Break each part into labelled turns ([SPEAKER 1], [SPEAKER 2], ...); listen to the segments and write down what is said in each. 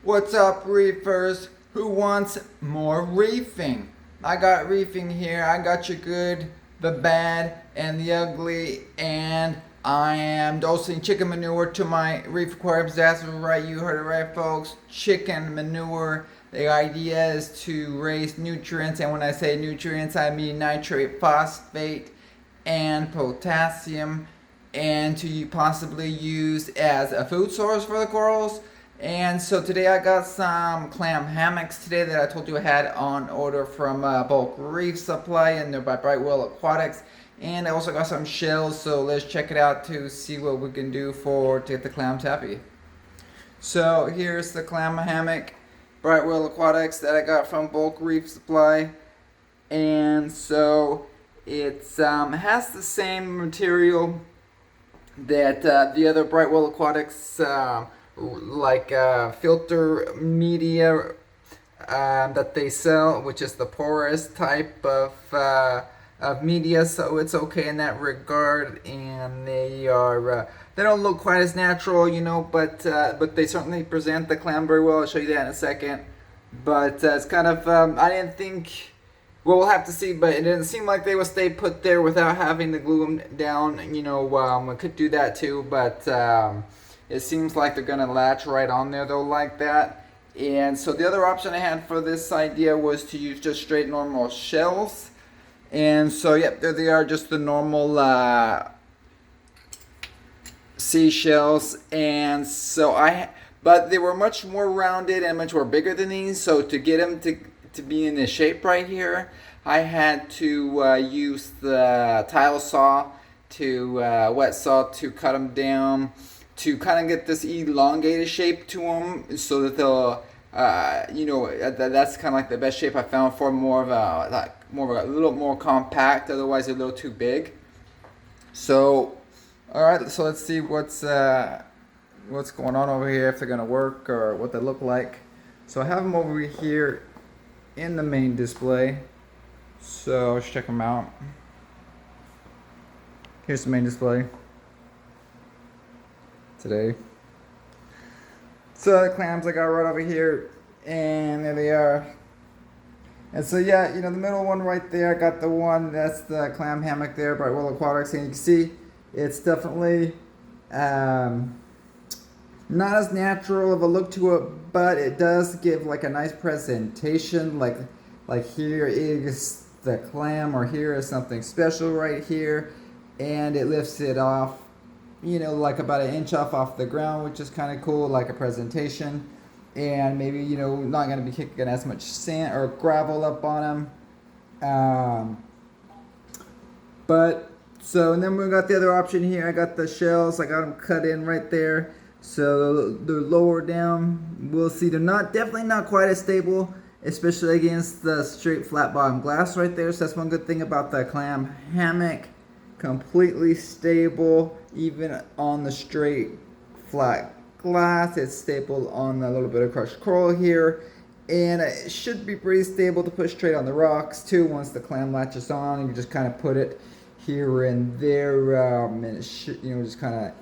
[SPEAKER 1] What's up, reefers? Who wants more reefing? I got reefing here. I got you good, the bad, and the ugly, and I am dosing chicken manure to my reef aquariums. That's right, you heard it right, folks. Chicken manure. The idea is to raise nutrients, and when I say nutrients, I mean nitrate, phosphate, and potassium, and to possibly use as a food source for the corals. And so today I got some clam hammocks today that I told you I had on order from Bulk Reef Supply, and they're by Brightwell Aquatics. And I also got some shells, so let's check it out to see what we can do to get the clams happy. So here's the clam hammock, Brightwell Aquatics, that I got from Bulk Reef Supply. And so it has the same material that the other Brightwell Aquatics filter media that they sell, which is the porous type of media, so it's okay in that regard. And they are they don't look quite as natural, but they certainly present the clam very well. I'll show you that in a second. But it's kind of I didn't think. Well, we'll have to see, but it didn't seem like they would stay put there without having to glue them down. We could do that too, but it seems like they're gonna latch right on there though, like that. And so the other option I had for this idea was to use just straight normal shells. And so yep, there they are, just the normal seashells. And so but they were much more rounded and much more bigger than these. So to get them to be in this shape right here, I had to use the tile saw wet saw to cut them down, to kind of get this elongated shape to them, so that they'll that's kind of like the best shape I found for more of a little more compact. Otherwise they're a little too big. So all right, so let's see what's going on over here, if they're gonna work or what they look like. So I have them over here in the main display, so let's check them out. Here's the main display today. So the clams I got right over here, and there they are. And so yeah, the middle one right there, I got the one that's the clam hammock there by Brightwell Aquatics, and you can see it's definitely not as natural of a look to it, but it does give like a nice presentation. Like here is the clam, or here is something special right here, and it lifts it off, like about an inch off the ground, which is kind of cool, like a presentation. And maybe not going to be kicking as much sand or gravel up on them. And then we got the other option here. I got the shells. I got them cut in right there. So they're lower down. We'll see. They're definitely not quite as stable, especially against the straight flat bottom glass right there. So that's one good thing about the clam hammock. Completely stable, even on the straight flat glass. It's stable on a little bit of crushed coral here. And it should be pretty stable to put straight on the rocks too once the clam latches on. You can just kind of put it here and there, and it should, just kind of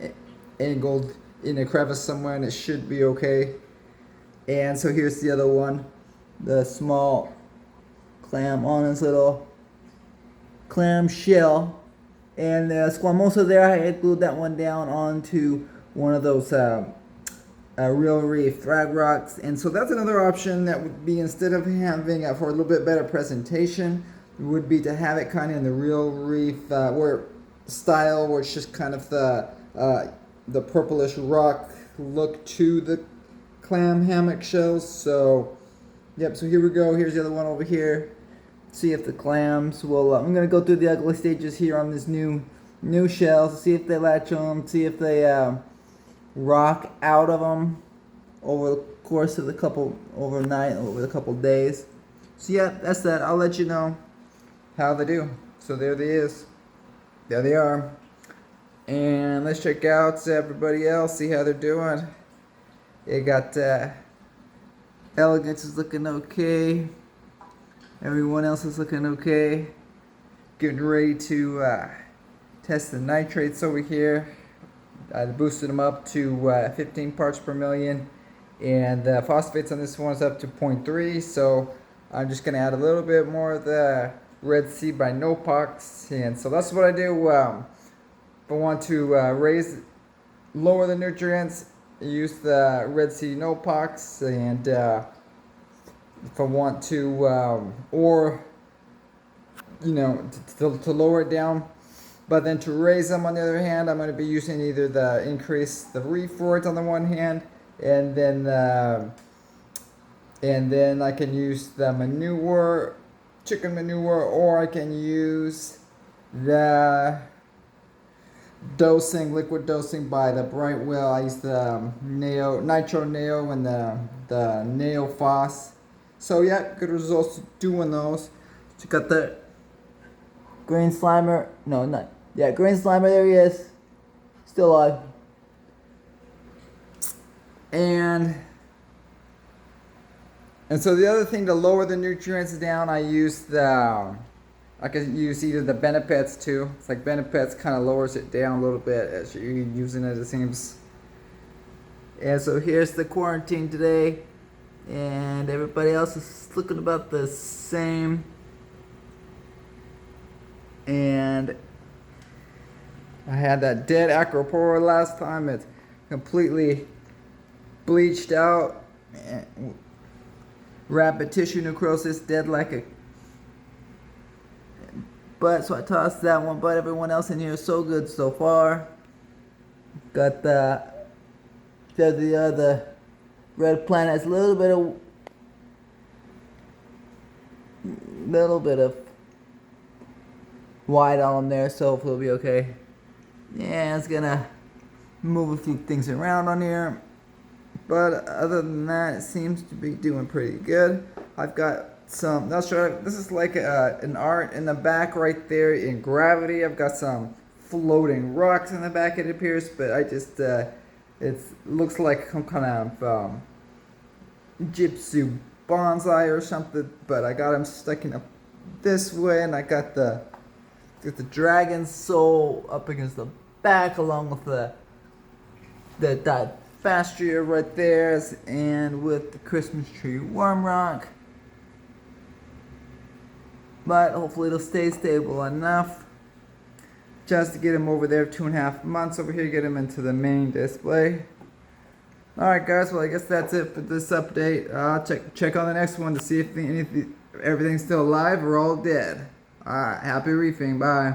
[SPEAKER 1] angled in a crevice somewhere, and it should be okay. And so here's the other one, the small clam on his little clam shell. And the squamosa there, I had glued that one down onto one of those real reef drag rocks. And so that's another option that would be, instead of having for a little bit better presentation, would be to have it kind of in the real reef where it's just kind of the purplish rock look to the clam hammock shells. So yep, so here we go. Here's the other one over here. See if the clams will I'm going to go through the ugly stages here on this new shells, see if they latch on, see if they rock out of them over the course of over the couple days. So yeah, that's that. I'll let you know how they do. So there they are. And let's check out everybody else, see how they're doing. They got Elegance is looking okay. Everyone else is looking okay. Getting ready to test the nitrates over here. I boosted them up to 15 parts per million. and the phosphates on this one is up to 0.3, so I'm just gonna add a little bit more of the Red Sea by Nopox, and so that's what I do. If I want to lower the nutrients, use the Red Sea Nopox, and if I want to, or to lower it down. But then to raise them, on the other hand, I'm going to be using either increase the Reef on the one hand, and then I can use the manure, chicken manure, or I can use the liquid dosing by the Bright Whale. I use the nitro neo and the neo phos. So yeah, good results doing those. So got the green slimer. No, not. Yeah, green slimer, there he is. Still alive. And so the other thing to lower the nutrients down, I can use either the Benepets too. It's like Benepets kind of lowers it down a little bit as you're using it seems. And so here's the quarantine today. And everybody else is looking about the same. And I had that dead Acropora last time. It's completely bleached out. Rapid tissue necrosis, dead like a butt. So I tossed that one, but everyone else in here is so good so far. Got the other red planet. It's a little bit of white on them there, so hopefully it'll be okay. Yeah, it's gonna move a few things around on here, but other than that, it seems to be doing pretty good. I've got some. This is like an art in the back right there in gravity. I've got some floating rocks in the back, it appears, but I just it looks like some kind of gypsy bonsai or something. But I got them sticking up this way, and I got the dragon soul up against the back, along with the Fastria right there, and with the Christmas tree worm rock. But hopefully it'll stay stable enough just to get him over there 2.5 months over here, get him into the main display. Alright guys, well I guess that's it for this update. I'll check on the next one to see if everything's still alive or all dead. Alright, happy reefing, bye.